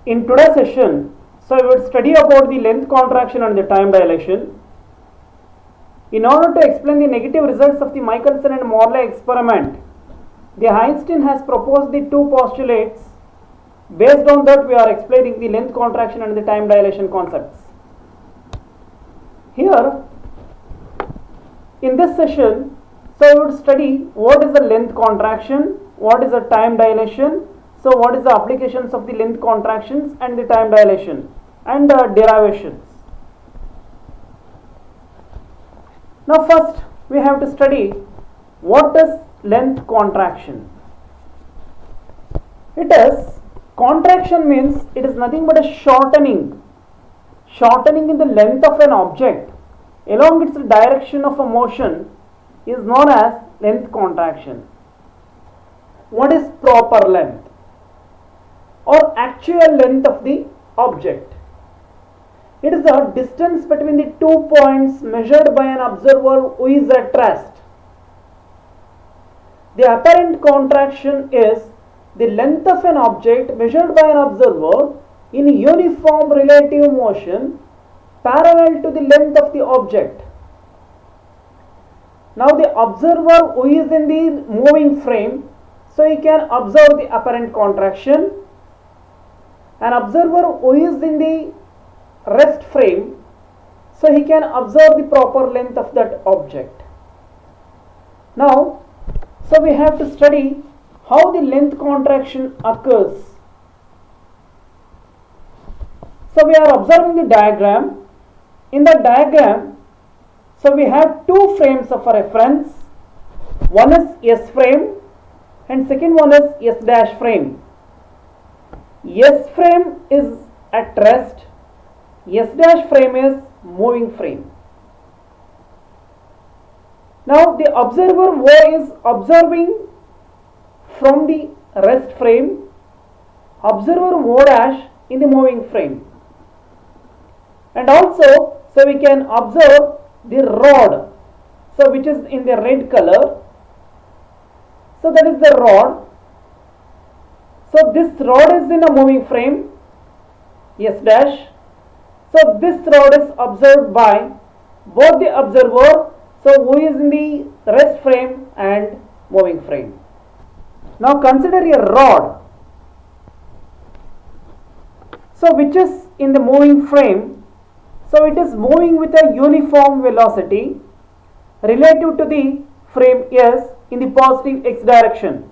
In today's session, so we will study about the length contraction and the time dilation. In order to explain the negative results of the Michelson and Morley experiment, the Einstein has proposed the two postulates. Based on that, we are explaining the length contraction and the time dilation concepts. Here, in this session, so we will study what is the length contraction, what is the time dilation, so what is the applications of the length contractions and the time dilation and derivations. Now first we have to study what is length contraction. It is contraction means it is nothing but a shortening in the length of an object along its direction of a motion is known as length contraction. What is proper length or actual length of the object? It is the distance between the 2 points measured by an observer who is at rest. The apparent contraction is the length of an object measured by an observer in uniform relative motion parallel to the length of the object. Now the observer who is in the moving frame, so he can observe the apparent contraction. An observer who is in the rest frame, so he can observe the proper length of that object. Now, so we have to study how the length contraction occurs. So we are observing the diagram. In the diagram, so we have two frames of reference. One is S frame and second one is S dash frame. S frame is at rest, S dash frame is moving frame. Now the observer O is observing from the rest frame, observer O dash in the moving frame. And also, so we can observe the rod, so which is in the red color. So that is the rod. So this rod is in a moving frame, S dash. So this rod is observed by both the observer, so who is in the rest frame and moving frame. Now consider a rod, so which is in the moving frame, so it is moving with a uniform velocity relative to the frame S in the positive x direction.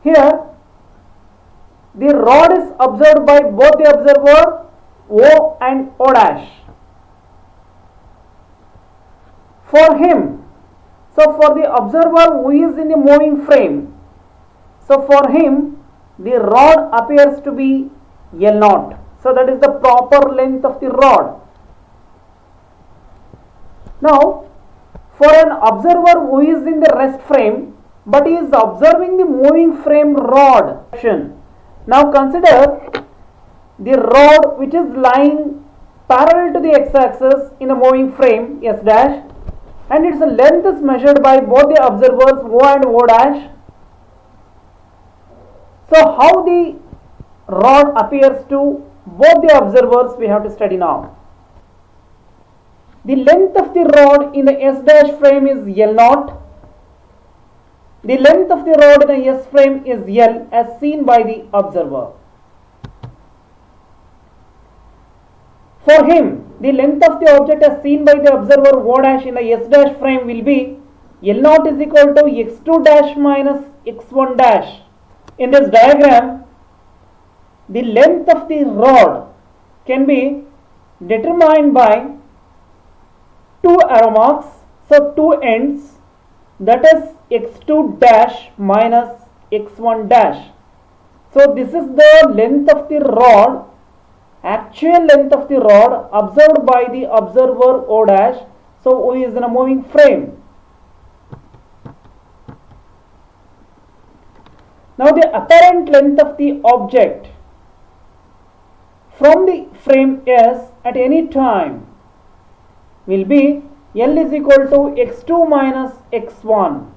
Here, the rod is observed by both the observer O and O dash. For him, so for the observer who is in the moving frame, so for him the rod appears to be L0. So that is the proper length of the rod. Now, for an observer who is in the rest frame, but he is observing the moving frame rod. Now consider the rod which is lying parallel to the x-axis in a moving frame S dash, and its length is measured by both the observers O and O dash. So how the rod appears to both the observers we have to study now. The length of the rod in the S dash frame is L0. The length of the rod in the S frame is L as seen by the observer. For him, the length of the object as seen by the observer O dash in the S dash frame will be L0 is equal to x2 dash minus x1 dash. In this diagram, the length of the rod can be determined by two arrow marks, so two ends, that is x2 dash minus x1 dash. So this is the length of the rod, actual length of the rod observed by the observer O dash, so who is in a moving frame. Now the apparent length of the object from the frame S at any time will be L is equal to x2 minus x1.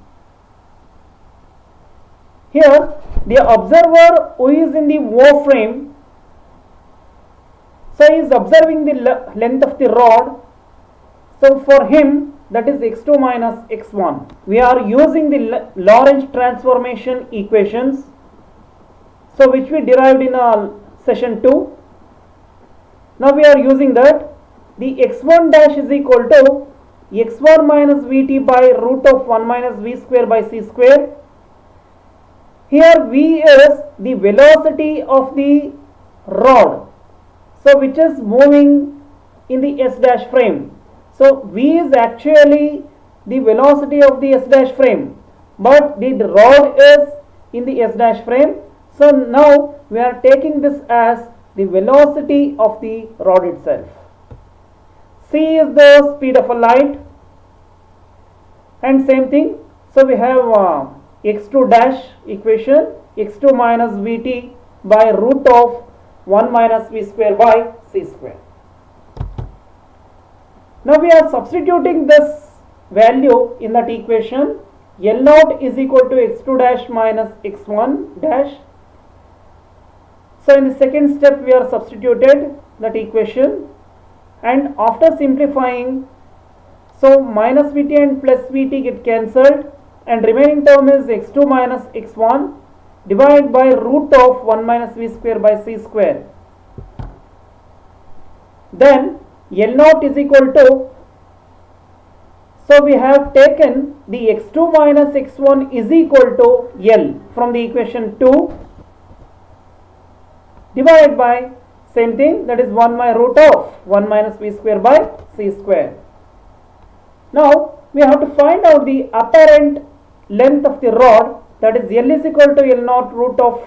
Here the observer who is in the O frame, so he is observing the length of the rod. So for him that is x2 minus x1. We are using the Lorentz transformation equations, so which we derived in session 2. Now we are using that. The x1 dash is equal to x1 minus vt by root of 1 minus v square by c square. Here v is the velocity of the rod, so which is moving in the s dash frame. So v is actually the velocity of the s dash frame, but the rod is in the s dash frame. So now we are taking this as the velocity of the rod itself. C is the speed of a light, and same thing. So we have x2 dash equation, x2 minus vt by root of 1 minus v square by c square. Now we are substituting this value in that equation. L naught is equal to x2 dash minus x1 dash. So in the second step we are substituted that equation, and after simplifying, so minus vt and plus vt get cancelled, and remaining term is x2 minus x1 divided by root of 1 minus v square by c square. Then L naught is equal to, so we have taken the x2 minus x1 is equal to L from the equation 2 divided by same thing, that is 1 by root of 1 minus v square by c square. Now we have to find out the apparent length of the rod, that is L is equal to L naught root of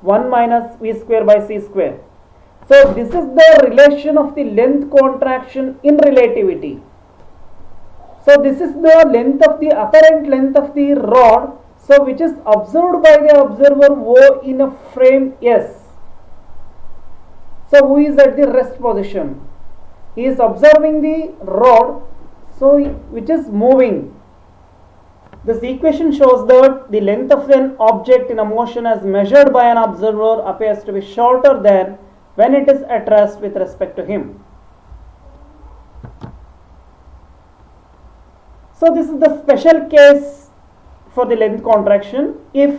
1 minus v square by c square. So this is the relation of the length contraction in relativity. So this is the length of the apparent length of the rod, so which is observed by the observer O in a frame S. So who is at the rest position? He is observing the rod, so which is moving. This equation shows that the length of an object in a motion as measured by an observer appears to be shorter than when it is at rest with respect to him. So this is the special case for the length contraction. If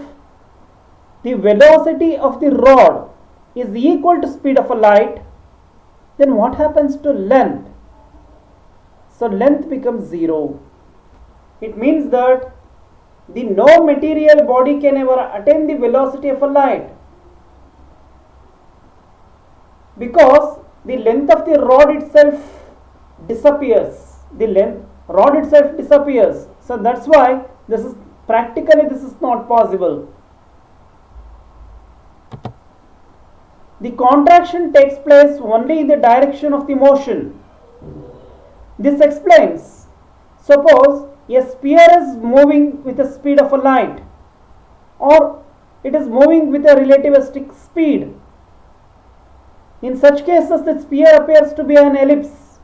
the velocity of the rod is equal to speed of a light, then what happens to length? So length becomes 0. It means that no material body can ever attain the velocity of a light, because the length of the rod itself disappears. Rod itself disappears. So that's why this is practically not possible. The contraction takes place only in the direction of the motion. This explains, suppose a sphere is moving with the speed of a light, or it is moving with a relativistic speed. In such cases, the sphere appears to be an ellipse.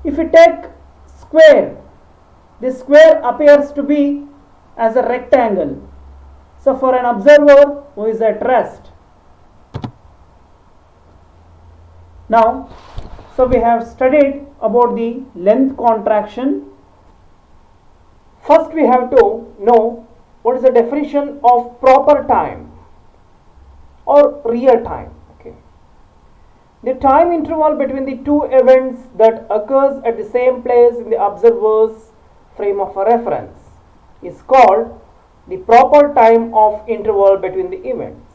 If we take square, the square appears to be as a rectangle. So for an observer who is at rest. Now, so we have studied about the length contraction. First we have to know what is the definition of proper time or real time. Okay. The time interval between the two events that occurs at the same place in the observer's frame of a reference is called the proper time of interval between the events.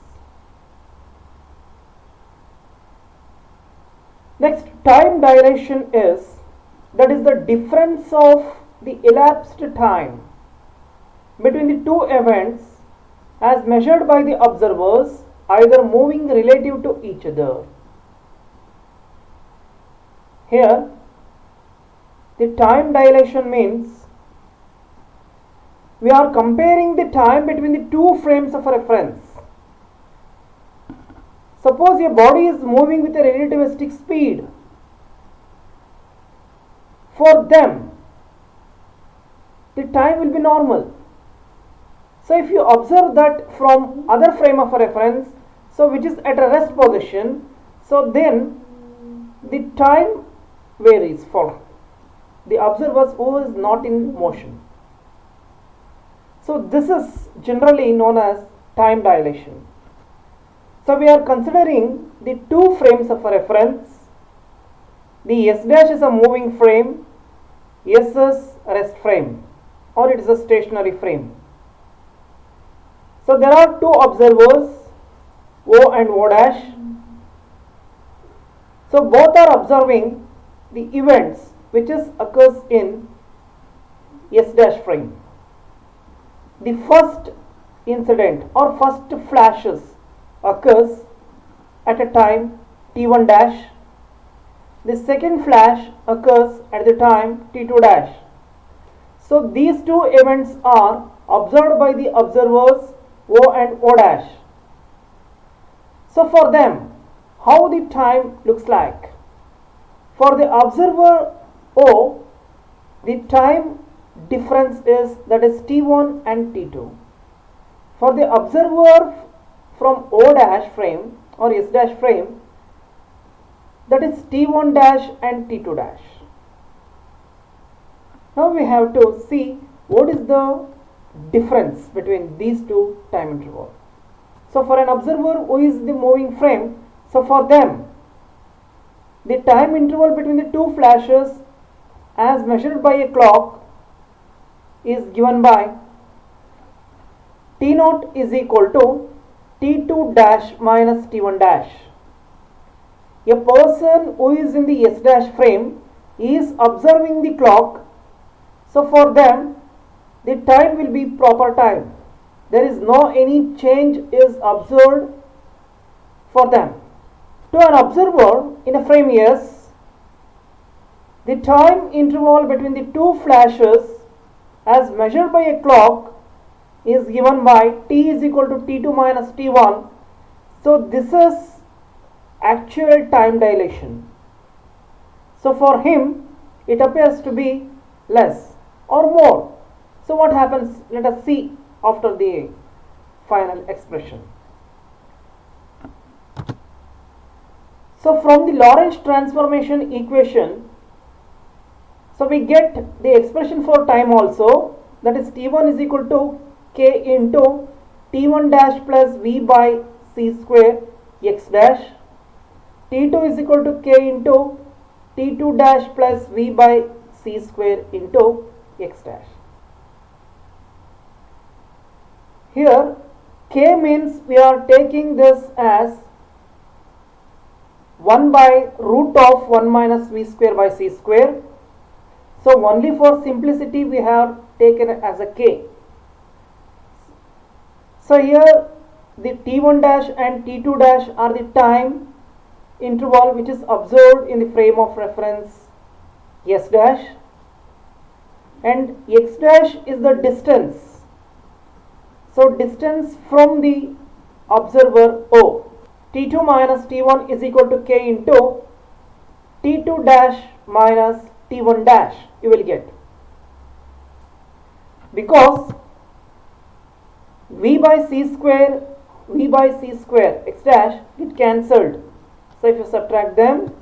Next, time dilation is the difference of the elapsed time between the two events as measured by the observers, either moving relative to each other. Here, the time dilation means we are comparing the time between the two frames of reference. Suppose a body is moving with a relativistic speed. For them, the time will be normal. So if you observe that from other frame of reference, so which is at a rest position, so then the time varies for the observers who is not in motion. So this is generally known as time dilation. So we are considering the two frames of reference. The S dash is a moving frame, S is a rest frame, or it is a stationary frame. So there are two observers, O and O dash. So both are observing the events which occurs in S dash frame. The first incident or first flashes occurs at a time t1 dash. The second flash occurs at the time t2 dash. So these two events are observed by the observers O and O dash. So for them, how the time looks like? For the observer O, the time difference is, that is t1 and t2. For the observer from O dash frame or S dash frame, that is t1 dash and t2 dash. Now we have to see what is the difference between these two time intervals. So for an observer who is the moving frame, so for them the time interval between the two flashes as measured by a clock is given by t0 is equal to t2 dash minus t1 dash. A person who is in the S dash frame is observing the clock, so for them the time will be proper time. There is no any change is observed for them. To an observer in a frame S, the time interval between the two flashes as measured by a clock is given by t is equal to t2 minus t1. So this is actual time dilation. So for him it appears to be less or more. So what happens? Let us see after the final expression. So from the Lorentz transformation equation, so we get the expression for time also, that is t1 is equal to k into t1 dash plus v by c square x dash, t2 is equal to k into t2 dash plus v by c square into x dash. Here k means we are taking this as 1 by root of 1 minus v square by c square. So only for simplicity we have taken it as a k. So here the t1 dash and t2 dash are the time interval which is observed in the frame of reference S dash, and x dash is the distance. So distance from the observer O. t2 minus t1 is equal to k into t2 dash minus t1 dash you will get, because v by c square x dash get cancelled. So if you subtract them,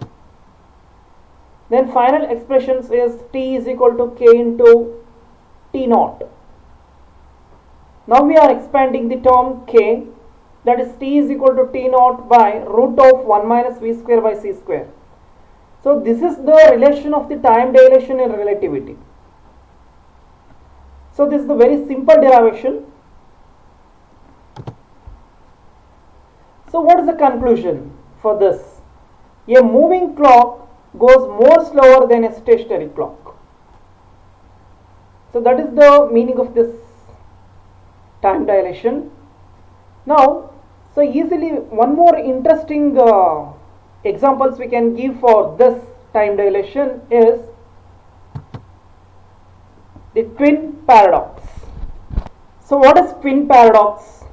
then final expressions is t is equal to k into t0. Now we are expanding the term k, that is t is equal to t0 by root of 1 minus v square by c square. So this is the relation of the time dilation in relativity. So this is the very simple derivation. So what is the conclusion for this? A moving clock goes more slower than a stationary clock. So that is the meaning of this time dilation. Now, so easily one more interesting examples we can give for this time dilation is the twin paradox. So what is twin paradox?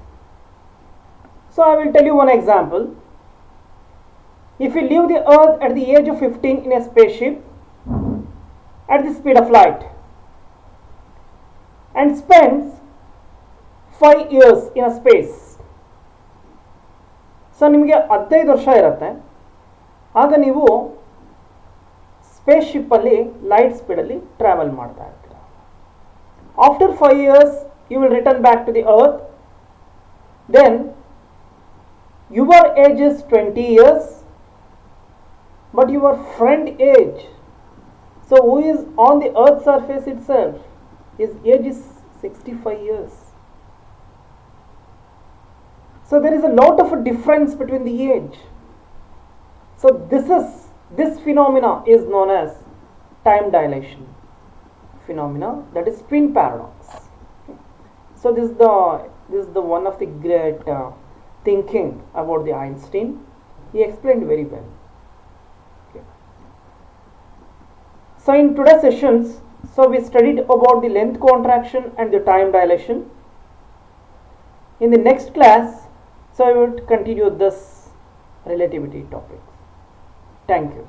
So I will tell you one example. If we leave the earth at the age of 15 in a spaceship at the speed of light and spends 5 years in a space. So ನಿಮಗೆ 15 ವರ್ಷ ಇರುತ್ತೆ, ಆಗ ನೀವು space ಶಿಪ್ಪಲ್ಲಿ light ಸ್ಪೀಡಲ್ಲಿ travel ಮಾಡ್ತಾ ಇರ್ತೀರ. After 5 years you will return back to the earth. Then your age is 20 years, but your friend age, so who is on the earth surface itself, his age is 65 years. So there is a lot of a difference between the age. So this phenomena is known as time dilation phenomena, that is twin paradox. So this is the one of the great thinking about the Einstein. He explained very well. Okay. So in today's sessions, so we studied about the length contraction and the time dilation. In the next class, so I will continue this relativity topic. Thank you.